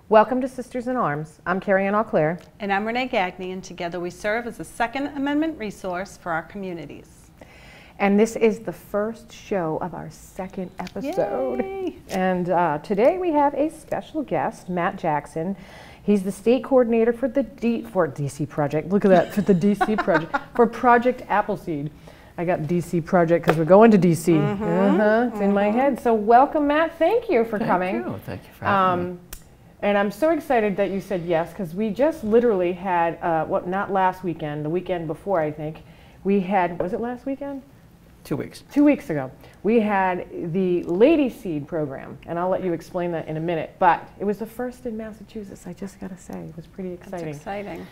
Welcome to Sisters in Arms. I'm Kerrie and Auclair. And I'm Renee Gagne, and together we serve as a Second Amendment resource for our communities. And this is the first show of our second episode. Yay. And today we have a special guest, Matt Jackson. He's the state coordinator for the DC Project. Look at that, for the DC Project, for Project Appleseed. I got DC Project because we're going to DC. It's in my head. So welcome, Matt. Thank you for coming. Thank you for having me. And I'm so excited that you said yes, because we just literally had, not last weekend, the weekend before, I think, we had, was it last weekend? 2 weeks. 2 weeks ago. We had the Appleseed Program, and I'll let you explain that in a minute, but it was the first in Massachusetts, I just gotta say. It was pretty exciting. That's exciting.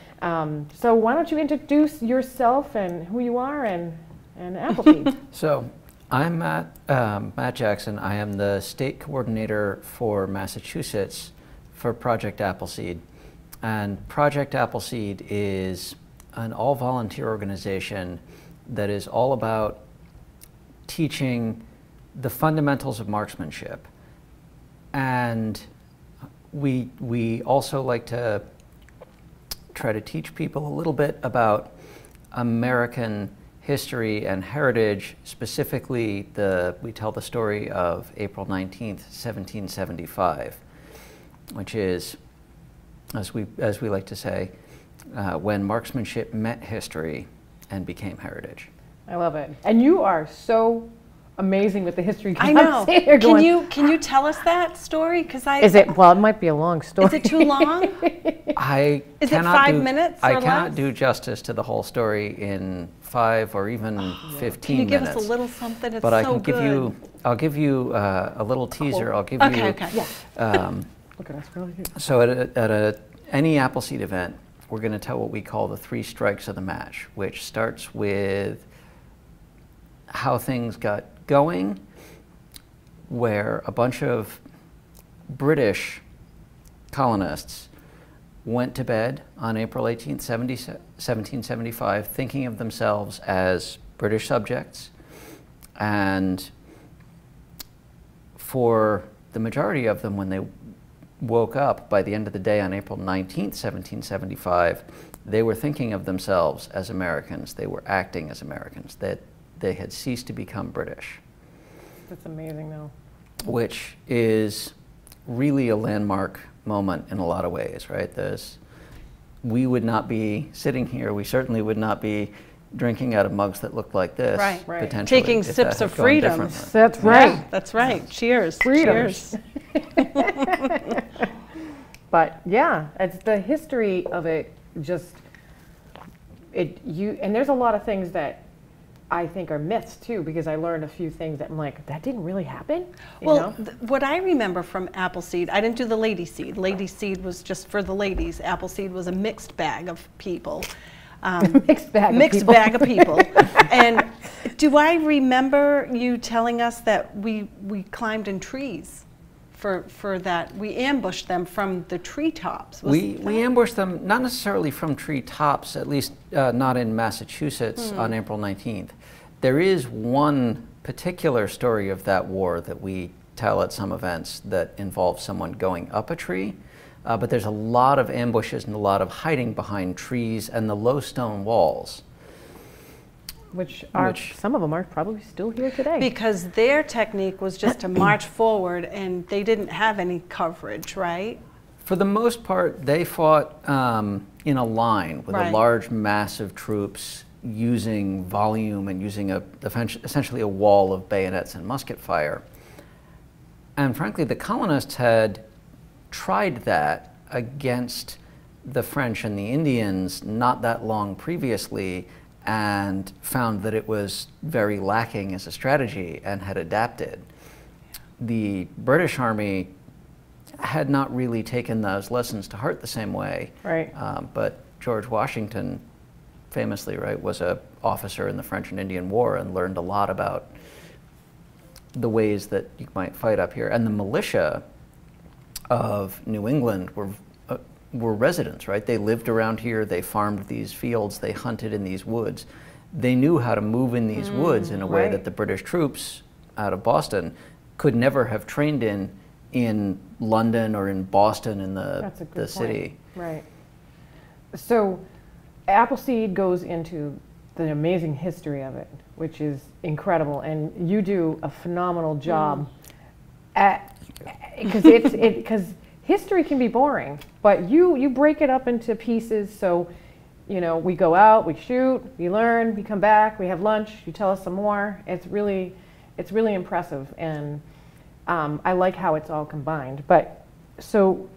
So why don't you introduce yourself and who you are and Appleseed. So I'm Matt Jackson. I am the state coordinator for Massachusetts for Project Appleseed. And Project Appleseed is an all-volunteer organization that is all about teaching the fundamentals of marksmanship. And we also like to try to teach people a little bit about American history and heritage. Specifically, we tell the story of April 19th, 1775, which is, as we like to say, when marksmanship met history and became heritage. I love it. And you are so amazing with the history. I know. Can you tell us that story? Is it? Well, it might be a long story. Is it too long? Is it 5 minutes? I cannot do justice to the whole story in 5 or even 15 minutes. Can you give us a little something? It's but I so can give good. you. I'll give you a little teaser. I'll give you. Okay. Yeah. Look at us, really good. So at any Appleseed event, we're going to tell what we call the 3 strikes of the match, which starts with how things got going, where a bunch of British colonists went to bed on April 18th, 1775, thinking of themselves as British subjects. And for the majority of them, when they woke up by the end of the day on April 19th, 1775, they were thinking of themselves as Americans. They were acting as Americans, that they had ceased to become British. That's amazing, though. Which is really a landmark moment in a lot of ways, right? We would not be sitting here, we certainly would not be drinking out of mugs that looked like this. Right. Potentially. Taking sips of freedom. That's right. Yeah, that's right. Cheers. Freedoms. Cheers. But yeah, it's the history of it. And there's a lot of things that I think are myths too, because I learned a few things that I'm like, that didn't really happen. Well, what I remember from Appleseed, I didn't do the Lady Seed. Lady Seed was just for the ladies. Appleseed was a mixed bag of people. Mixed bag of people. And do I remember you telling us that we climbed in trees for that? We ambushed them from the treetops. We ambushed them, not necessarily from treetops, at least not in Massachusetts on April 19th. There is one particular story of that war that we tell at some events that involves someone going up a tree. But there's a lot of ambushes and a lot of hiding behind trees and the low stone walls. Which some of them are probably still here today. Because their technique was just to march forward, and they didn't have any coverage, right? For the most part, they fought in a line with a large mass of troops using volume and using essentially a wall of bayonets and musket fire. And frankly, the colonists had tried that against the French and the Indians not that long previously, and found that it was very lacking as a strategy and had adapted. The British Army had not really taken those lessons to heart the same way. Right. But George Washington, famously, was an officer in the French and Indian War and learned a lot about the ways that you might fight up here. And the militia of New England were residents, right? They lived around here, they farmed these fields, they hunted in these woods. They knew how to move in these woods in a way that the British troops out of Boston could never have trained in in London or in Boston in That's a the good city. point. Right. So Appleseed goes into the amazing history of it, which is incredible, and you do a phenomenal job at, because history can be boring, but you break it up into pieces. So, you know, we go out, we shoot, we learn, we come back, we have lunch, you tell us some more. It's really impressive, and I like how it's all combined. But so,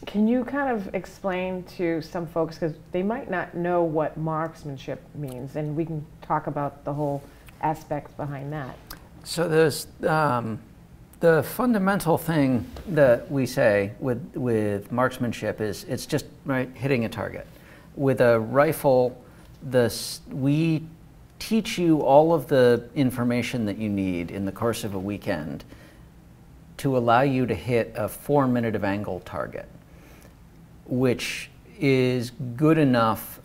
can you kind of explain to some folks, because they might not know what marksmanship means, and we can talk about the whole aspects behind that. So there's the fundamental thing that we say with marksmanship is it's just hitting a target. With a rifle, we teach you all of the information that you need in the course of a weekend to allow you to hit a 4-minute of angle target, which is good enough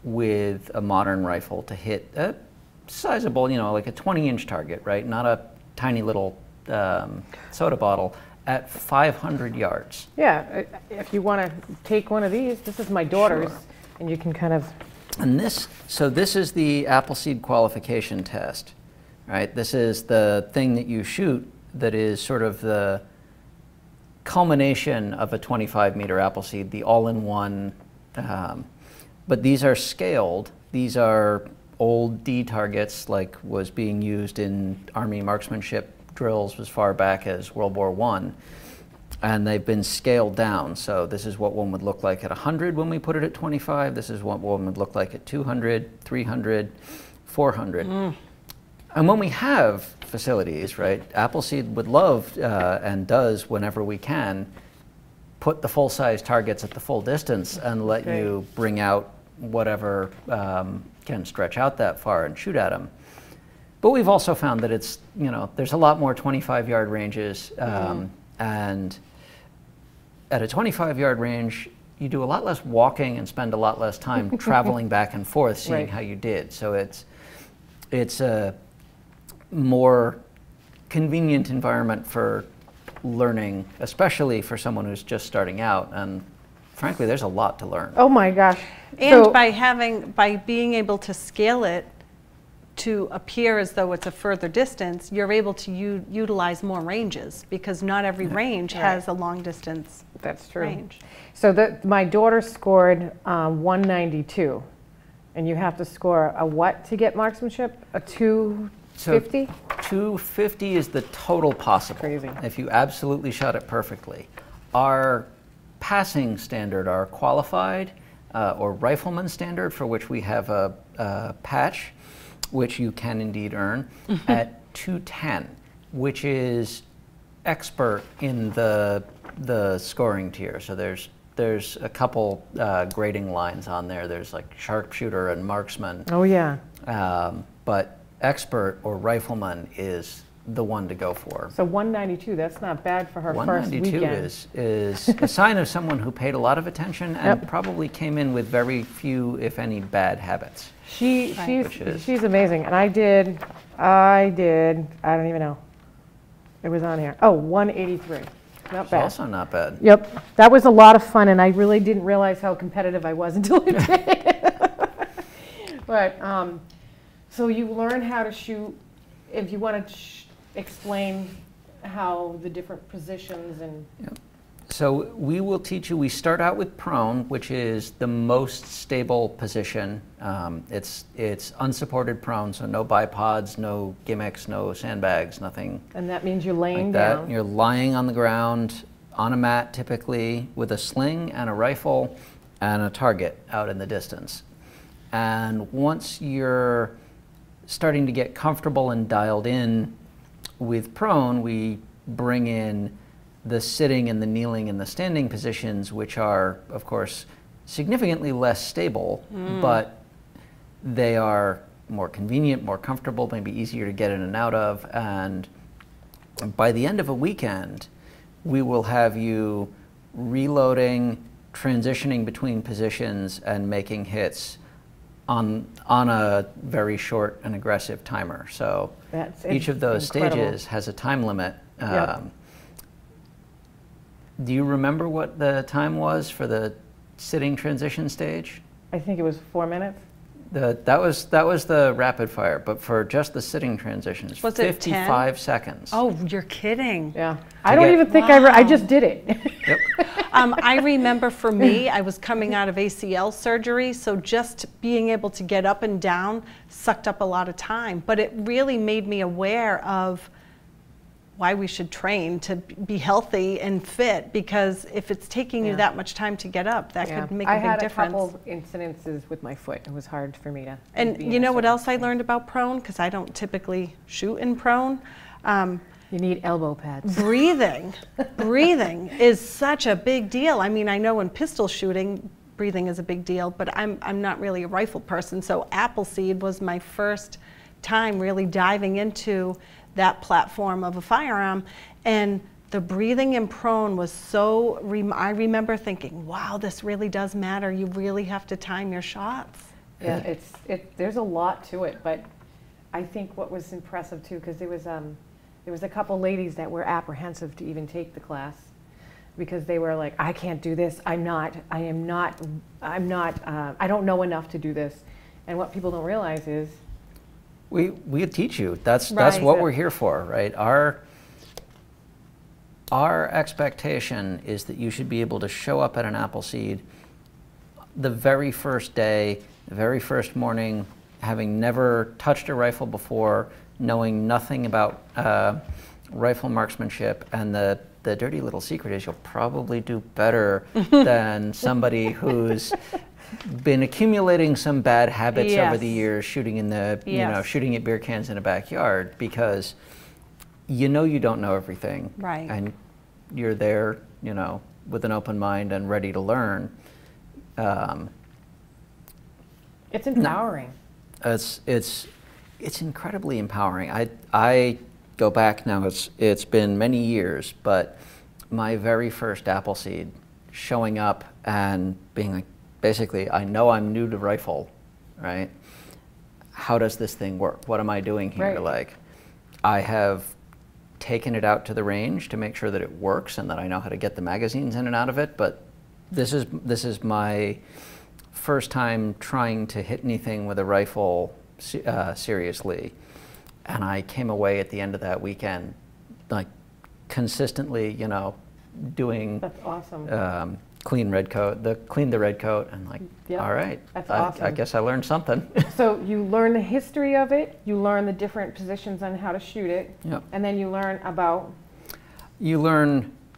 with a modern rifle to hit a sizable, you know, like a 20-inch target, right? Not a tiny little soda bottle at 500 yards. Yeah, if you want to take one of these, this is my daughter's, Sure. and you can kind of. And this is the Appleseed qualification test, right? This is the thing that you shoot that is sort of the culmination of a 25-meter Appleseed, the all-in-one. But these are scaled. These are old D targets, like was being used in Army marksmanship drills as far back as World War I. And they've been scaled down. So this is what one would look like at 100 when we put it at 25. This is what one would look like at 200, 300, 400. And when we have facilities, right, Appleseed would love, and does whenever we can, put the full-size targets at the full distance and let you bring out whatever can stretch out that far and shoot at them. But we've also found that it's, you know, there's a lot more 25-yard ranges, and at a 25-yard range, you do a lot less walking and spend a lot less time traveling back and forth, seeing how you did. So it's a more convenient environment for learning, especially for someone who's just starting out. And frankly, there's a lot to learn. Oh my gosh! And So- by being able to scale it to appear as though it's a further distance, you're able to utilize more ranges, because not every range has a long distance That's true. range. So my daughter scored 192, and you have to score a what to get marksmanship? A 250? 250 is the total possible. Crazy. If you absolutely shot it perfectly. Our passing standard, our qualified or rifleman standard, for which we have a patch, which you can indeed earn, at 210, which is expert in the scoring tier. So there's a couple grading lines on there. There's like sharpshooter and marksman. Oh yeah. But expert or rifleman is the one to go for. So 192, that's not bad for her first 192 weekend. is a sign of someone who paid a lot of attention and probably came in with very few, if any, bad habits. She's amazing, and I don't even know. It was on here. Oh, 183. Not It's bad. also not bad. Yep, that was a lot of fun, and I really didn't realize how competitive I was until I did. But so you learn how to shoot. If you want to explain how the different positions and. Yep. So we will teach you. We start out with prone, which is the most stable position. It's unsupported prone, so no bipods, no gimmicks, no sandbags, nothing. And that means you're laying like down. that. You're lying on the ground on a mat, typically, with a sling and a rifle and a target out in the distance. And once you're starting to get comfortable and dialed in with prone, we bring in the sitting and the kneeling and the standing positions, which are, of course, significantly less stable, but they are more convenient, more comfortable, maybe easier to get in and out of. And by the end of a weekend, we will have you reloading, transitioning between positions, and making hits on a very short and aggressive timer. So each of those incredible. stages has a time limit. Yep. Do you remember what the time was for the sitting transition stage? I think it was 4 minutes. That was the rapid fire, but for just the sitting transitions, Was it 55 seconds. Oh, you're kidding. Yeah. I don't even think I just did it. Yep. I remember for me, I was coming out of ACL surgery, so just being able to get up and down sucked up a lot of time. But it really made me aware of why we should train to be healthy and fit, because if it's taking you that much time to get up, that could make a big difference. I had a couple incidences with my foot. It was hard for me to. And you know what else I learned about prone? Because I don't typically shoot in prone. You need elbow pads. Breathing. Breathing is such a big deal. I mean, I know in pistol shooting, breathing is a big deal, but I'm not really a rifle person. So Appleseed was my first time really diving into that platform of a firearm, and the breathing in prone was so, I remember thinking, wow, this really does matter. You really have to time your shots. Yeah, there's a lot to it, but I think what was impressive too, because there was a couple ladies that were apprehensive to even take the class, because they were like, I can't do this. I don't know enough to do this. And what people don't realize is, we teach you. That's what we're here for, right? Our expectation is that you should be able to show up at an Appleseed the very first day, the very first morning, having never touched a rifle before, knowing nothing about rifle marksmanship, and the dirty little secret is you'll probably do better than somebody who's been accumulating some bad habits over the years, shooting in the shooting at beer cans in a backyard, because you don't know everything, right? And you're there, with an open mind and ready to learn. It's empowering. It's incredibly empowering. I go back now. It's been many years, but my very first Appleseed, showing up and being like, basically, I know I'm new to rifle, right? How does this thing work? What am I doing here? Right. Like, I have taken it out to the range to make sure that it works and that I know how to get the magazines in and out of it, but this is my first time trying to hit anything with a rifle seriously. And I came away at the end of that weekend, like, consistently, doing That's awesome. clean the red coat, and like, all right, that's awesome. I guess I learned something. So you learn the history of it, you learn the different positions on how to shoot it, and then you learn about.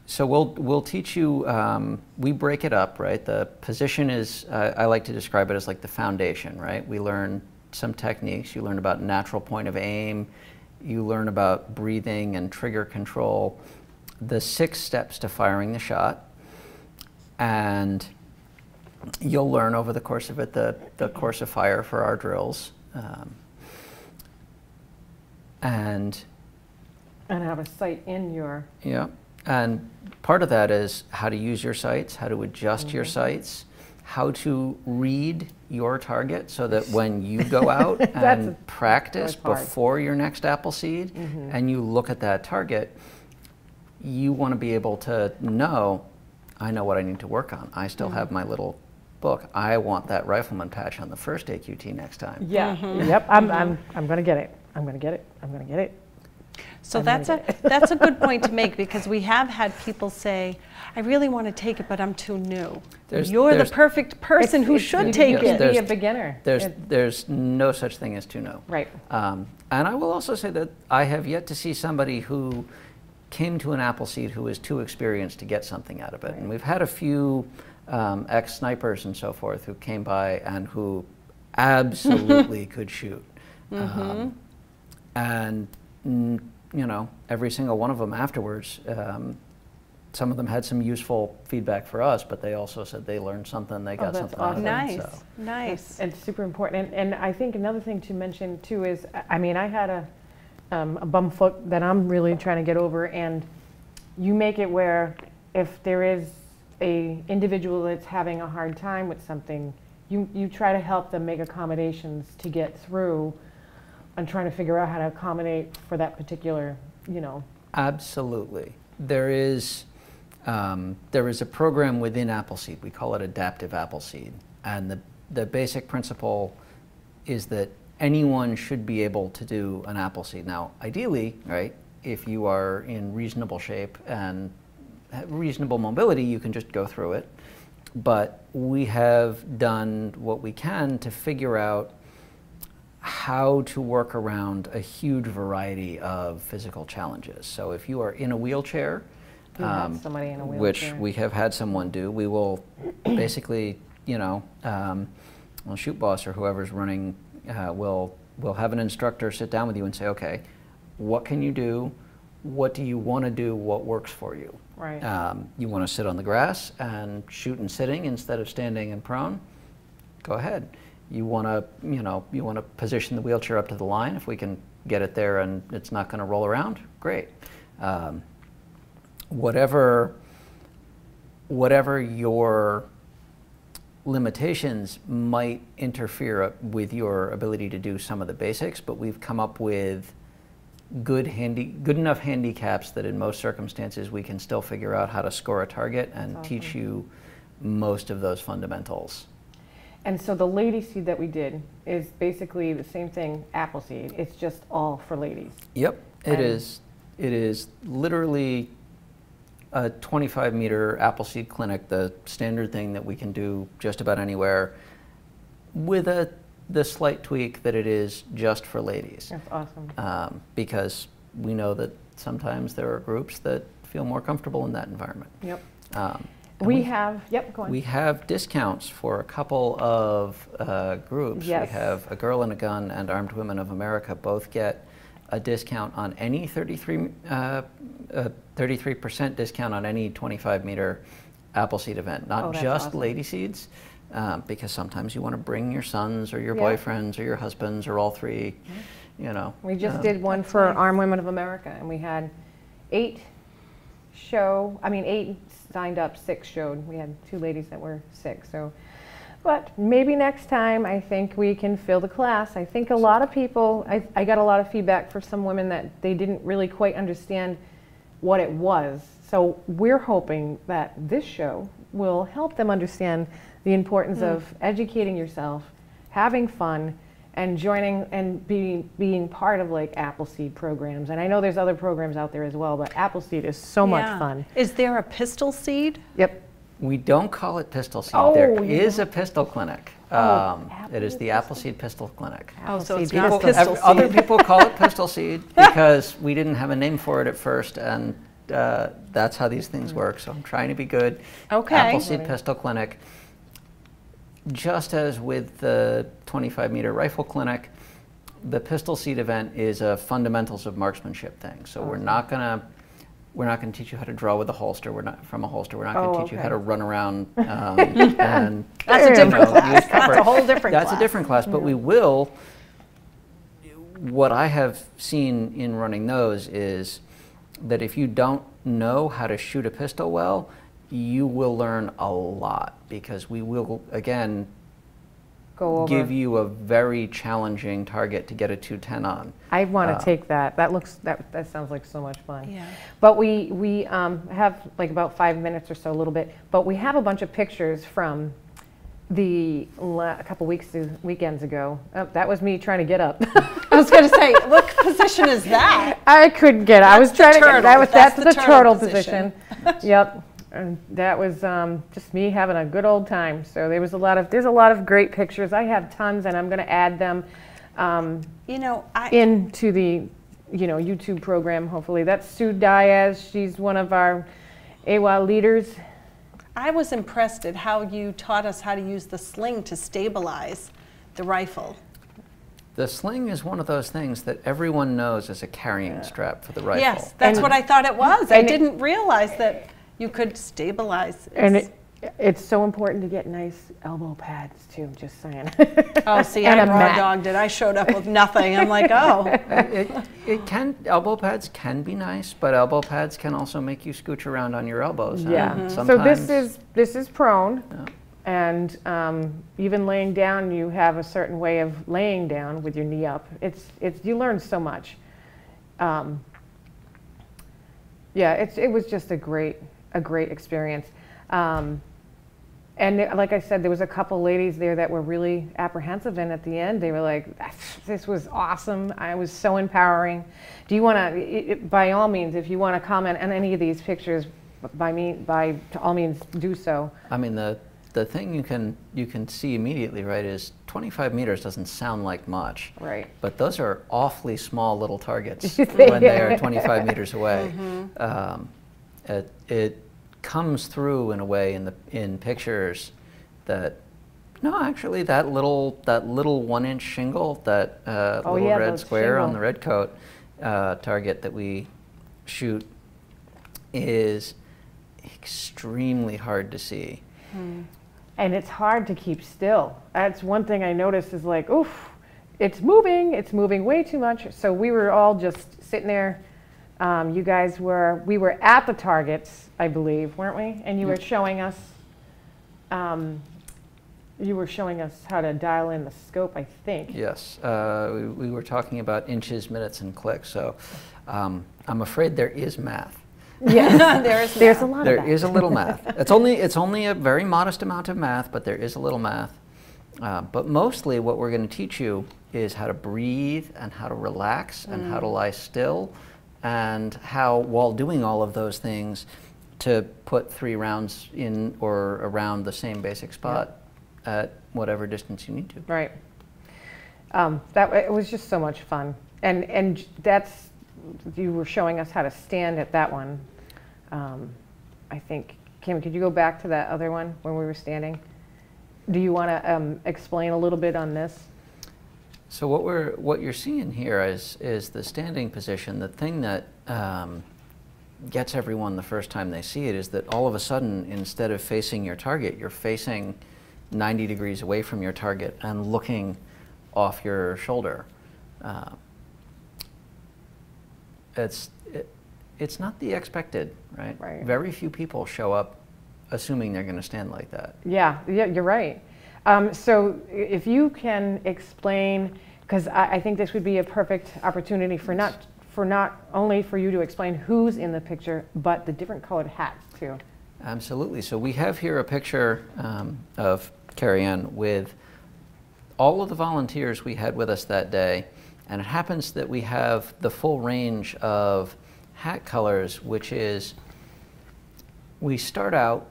So we'll teach you. We break it up, right? The position is, I like to describe it as like the foundation, right? We learn some techniques. You learn about natural point of aim. You learn about breathing and trigger control. The 6 steps to firing the shot. And you'll learn over the course of it the course of fire for our drills, and have a sight in your. Yeah, and part of that is how to use your sights, how to adjust your sights, how to read your target, so that when you go out and practice before your next Appleseed, and you look at that target, you want to be able to know, I know what I need to work on. I still have my little book. I want that rifleman patch on the first AQT next time. Yeah. Yep. I'm gonna get it. I'm gonna get it. I'm gonna get it. So that's a good point to make, because we have had people say, I really want to take it, but I'm too new. You're the perfect person who should take it. You can be a beginner. There's no such thing as too new. Right. And I will also say that I have yet to see somebody who came to an Appleseed who is too experienced to get something out of it. Right. And we've had a few ex-snipers and so forth who came by and who absolutely could shoot. And every single one of them afterwards, some of them had some useful feedback for us, but they also said they learned something, they got something out of it. Nice. It's super important. And I think another thing to mention too is, I mean, I had a bum foot that I'm really trying to get over, and you make it where if there is a individual that's having a hard time with something, you try to help them make accommodations to get through and trying to figure out how to accommodate for that particular, Absolutely. There is, there is a program within Appleseed. We call it Adaptive Appleseed. And the basic principle is that anyone should be able to do an Appleseed. Now, ideally, right, if you are in reasonable shape and have reasonable mobility, you can just go through it. But we have done what we can to figure out how to work around a huge variety of physical challenges. So if you are in a wheelchair, somebody in a wheelchair, which we have had someone do, we will basically, you know, well, Shoot Boss or whoever's running will have an instructor sit down with you and say, okay, what can you do? What do you want to do? What works for you? Right. You want to sit on the grass and shoot and sitting instead of standing and prone? Go ahead. You want to, you know, you want to position the wheelchair up to the line. If we can get it there and it's not going to roll around, great. Whatever your limitations might interfere with your ability to do some of the basics, but we've come up with good enough handicaps that in most circumstances we can still figure out how to score a target and teach you most of those fundamentals. And so the lady seed that we did is basically the same thing, Appleseed. It's just all for ladies. Yep, it is. It is literally a 25-meter Appleseed clinic, the standard thing that we can do just about anywhere, with the slight tweak that it is just for ladies. That's awesome. Because we know that sometimes there are groups that feel more comfortable in that environment. Yep. We have, go on. We have discounts for a couple of groups. Yes. We have A Girl and a Gun and Armed Women of America both get a discount on any 33% discount on any 25-meter Appleseed event, not just awesome. Lady Seeds, because sometimes you want to bring your sons or your boyfriends or your husbands or all three, you know. We just did one for Armed Women of America, and we had 8 signed up, 6 showed. We had 2 ladies that were sick, so. But maybe next time, I think we can fill the class. I think a lot of people, I got a lot of feedback for some women that they didn't really quite understand what it was. So we're hoping that this show will help them understand the importance of educating yourself, having fun, and joining and being part of like Appleseed programs. And I know there's other programs out there as well, but Appleseed is so much fun. Is there a pistol seed? Yep. We don't call it Pistol Seed. Oh, there is a pistol clinic. It is the Appleseed Appleseed Pistol Clinic. Oh, so it's Appleseed not Pistol Seed. Other people call it Pistol Seed because we didn't have a name for it at first, and that's how these things work. So I'm trying to be good. Okay. Appleseed Pistol Clinic. Just as with the 25-meter rifle clinic, the Pistol Seed event is a fundamentals of marksmanship thing. So we're not gonna teach you how to draw with a holster. We're not from a holster. We're not going to teach you how to run around. And that's a different class. That's a whole different class. That's a different class. But we will. What I have seen in running those is that if you don't know how to shoot a pistol well, you will learn a lot, because we will again give you a very challenging target to get a 210 on. I want to take that. That sounds like so much fun. Yeah. But we have like about 5 minutes or so, a little bit. But we have a bunch of pictures from a couple weekends ago. Oh, that was me trying to get up. I was going to say, what position is that? I couldn't get it. I was trying to get that's the turtle position. Yep. And that was just me having a good old time. So there's a lot of great pictures. I have tons, and I'm going to add them into the YouTube program. Hopefully, that's Sue Diaz. She's one of our AWA leaders. I was impressed at how you taught us how to use the sling to stabilize the rifle. The sling is one of those things that everyone knows as a carrying strap for the rifle. Yes, that's what I thought it was. I didn't realize that you could stabilize. And it's so important to get nice elbow pads too, just saying. Oh, see, I raw dogged it. I showed up with nothing. I'm like, oh. Elbow pads can be nice, but elbow pads can also make you scooch around on your elbows. Yeah. So this is prone. Yeah. And even laying down, you have a certain way of laying down with your knee up. You learn so much. Yeah, it was just a great a great experience. And like I said, there was a couple ladies there that were really apprehensive, and at the end they were like, this was awesome. I was so empowering. Do you want to, by all means, if you want to comment on any of these pictures, by all means do so. I mean, the thing you can see immediately, right, is 25 meters doesn't sound like much. Right. But those are awfully small little targets when they are 25 meters away. It comes through in a way in pictures that, no, actually that little 1-inch shingle, that little red square on the red coat target that we shoot is extremely hard to see. And it's hard to keep still. That's one thing I noticed is like, oof, it's moving way too much. So we were all just sitting there. We were at the targets, I believe, weren't we? And you were showing us, how to dial in the scope, I think. Yes, we were talking about inches, minutes, and clicks. So I'm afraid there is math. Yes, there's a lot of that. There is a little math. It's only a very modest amount of math, but there is a little math. But mostly what we're going to teach you is how to breathe and how to relax and how to lie still, and how, while doing all of those things, to put 3 rounds in or around the same basic spot at whatever distance you need to. Right. It was just so much fun, and you were showing us how to stand at that one. I think, Kim, could you go back to that other one when we were standing? Do you want to explain a little bit on this? So what you're seeing here is the standing position. The thing that gets everyone the first time they see it is that all of a sudden, instead of facing your target, you're facing 90 degrees away from your target and looking off your shoulder. It's not the expected, right? Right. Very few people show up assuming they're going to stand like that. Yeah, you're right. So if you can explain, because I think this would be a perfect opportunity for not only for you to explain who's in the picture, but the different colored hats too. Absolutely. So we have here a picture of Kerrie with all of the volunteers we had with us that day, and it happens that we have the full range of hat colors, which is, we start out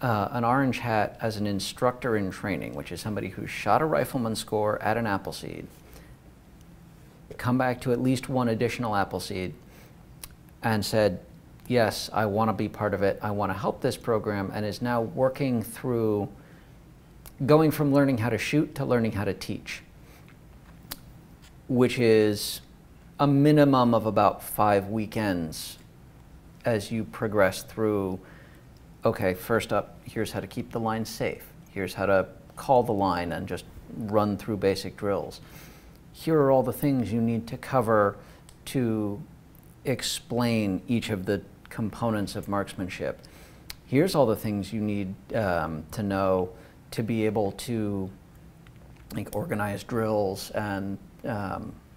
an orange hat as an instructor in training, which is somebody who shot a rifleman score at an Appleseed, come back to at least one additional Appleseed, and said, yes, I want to be part of it, I want to help this program, and is now working through going from learning how to shoot to learning how to teach, which is a minimum of about 5 weekends as you progress through. Okay, first up, here's how to keep the line safe. Here's how to call the line and just run through basic drills. Here are all the things you need to cover to explain each of the components of marksmanship. Here's all the things you need to know to be able to organize drills, and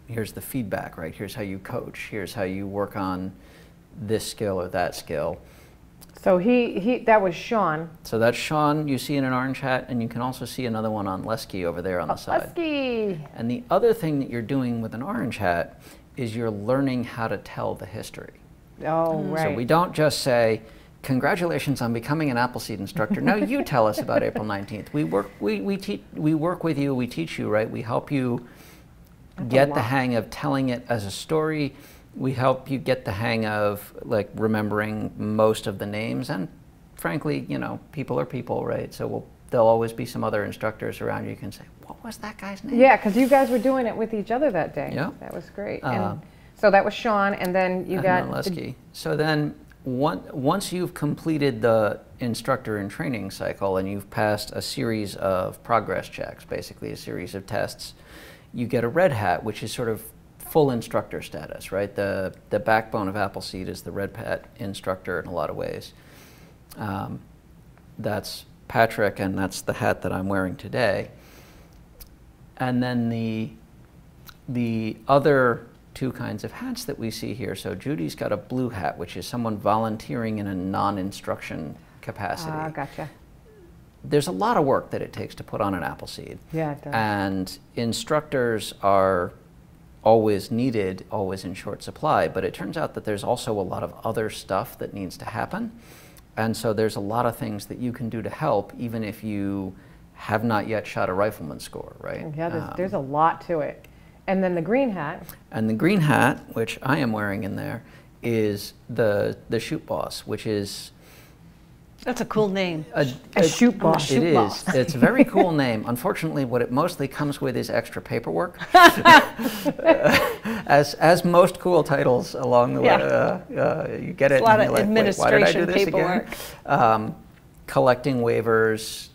here's the feedback, right? Here's how you coach. Here's how you work on this skill or that skill. So that was Sean. So that's Sean you see in an orange hat, and you can also see another one on Lesky over there on the side. Lesky! And the other thing that you're doing with an orange hat is you're learning how to tell the history. Oh, right. So we don't just say, congratulations on becoming an Appleseed instructor. Now you tell us about April 19th. We work with you, we teach you, right? We help you get the hang of telling it as a story. We help you get the hang of remembering most of the names, and frankly, people are people, right? So there'll always be some other instructors around you can say, what was that guy's name? Yeah, because you guys were doing it with each other that day. Yeah. That was great. And so that was Sean, and then you got Lesky. So then once you've completed the instructor in training cycle and you've passed a series of progress checks, basically a series of tests, you get a red hat, which is sort of full instructor status, right? The backbone of Appleseed is the red hat instructor in a lot of ways. That's Patrick, and that's the hat that I'm wearing today. And then the other two kinds of hats that we see here. So Judy's got a blue hat, which is someone volunteering in a non-instruction capacity. Ah, gotcha. There's a lot of work that it takes to put on an Appleseed. Yeah, it does. And instructors are always needed, always in short supply, but it turns out that there's also a lot of other stuff that needs to happen. And so there's a lot of things that you can do to help, even if you have not yet shot a rifleman score, right? Yeah, there's a lot to it. And then the green hat. And the green hat, which I am wearing in there, is the shoot boss, which is... That's a cool name. A shoot boss. It is. It's a very cool name. Unfortunately, what it mostly comes with is extra paperwork. As most cool titles along the way, you get it. A lot and of you're like, wait, why did I do this administration again? Collecting waivers,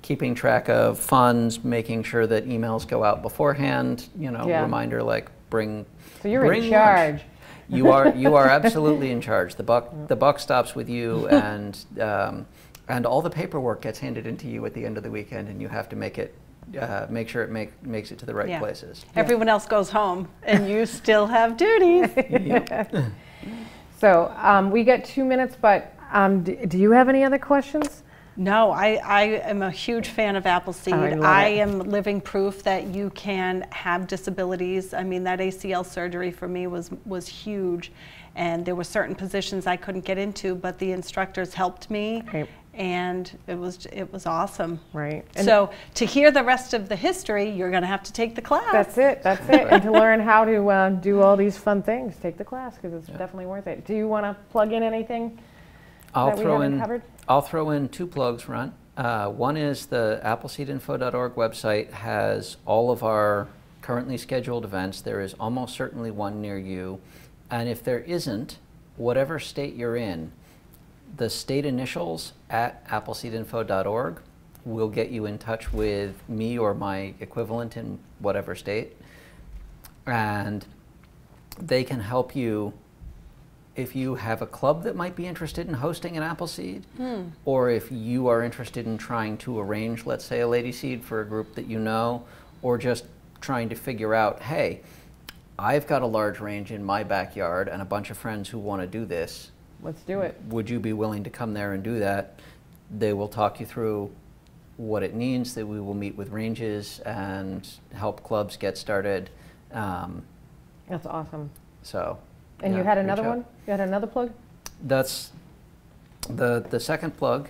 keeping track of funds, making sure that emails go out beforehand. You know, reminder like bring. So you're in charge. You are absolutely in charge. The buck stops with you, and all the paperwork gets handed into you at the end of the weekend, and you have to make sure it makes it to the right places. Everyone else goes home, and you still have duties. Yep. So we got 2 minutes, but do you have any other questions? No, I am a huge fan of Appleseed. I am living proof that you can have disabilities. I mean, that ACL surgery for me was huge, and there were certain positions I couldn't get into, but the instructors helped me, and it was awesome. Right. And so to hear the rest of the history, you're going to have to take the class. That's it. That's it. And to learn how to do all these fun things, take the class because it's definitely worth it. Do you want to plug in anything that we haven't covered? I'll throw in two plugs, Ron. One is the appleseedinfo.org website has all of our currently scheduled events. There is almost certainly one near you. And if there isn't, whatever state you're in, the state initials at appleseedinfo.org will get you in touch with me or my equivalent in whatever state. And they can help you if you have a club that might be interested in hosting an Appleseed, or if you are interested in trying to arrange, let's say, a Lady Seed for a group that you know, or just trying to figure out, hey, I've got a large range in my backyard and a bunch of friends who want to do this. Let's do it. Would you be willing to come there and do that? They will talk you through what it means, that we will meet with ranges and help clubs get started. That's awesome. So. And you had another one? You had another plug? That's the second plug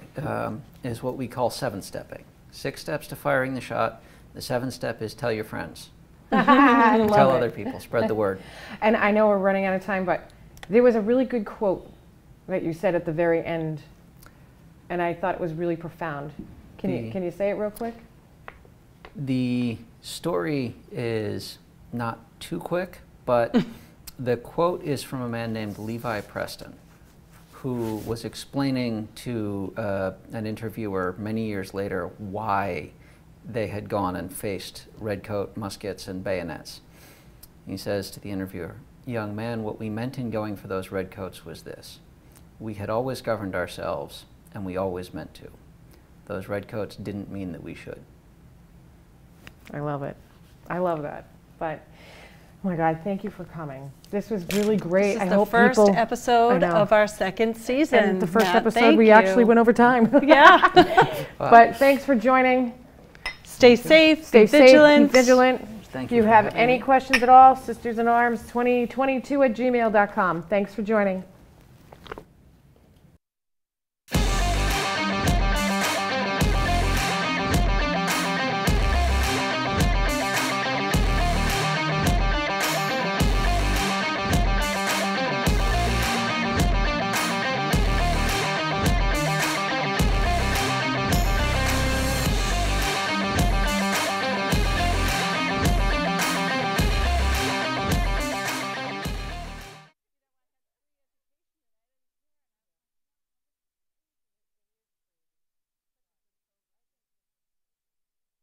is what we call 7-stepping. 6 steps to firing the shot. The 7th step is tell your friends. Tell other people, spread the word. And I know we're running out of time, but there was a really good quote that you said at the very end, and I thought it was really profound. Can you say it real quick? The story is not too quick, but the quote is from a man named Levi Preston, who was explaining to an interviewer many years later why they had gone and faced redcoat muskets and bayonets. He says to the interviewer, "Young man, what we meant in going for those redcoats was this. We had always governed ourselves, and we always meant to. Those redcoats didn't mean that we should." I love it. I love that. But oh my God, thank you for coming. This was really great. This is the first episode of our second season. And the first episode, we actually went over time. Yeah. But thanks for joining. Stay safe, Stay be vigilant. Keep vigilant. Thank you. If you have any questions at all, sistersinarms2022@gmail.com. Thanks for joining.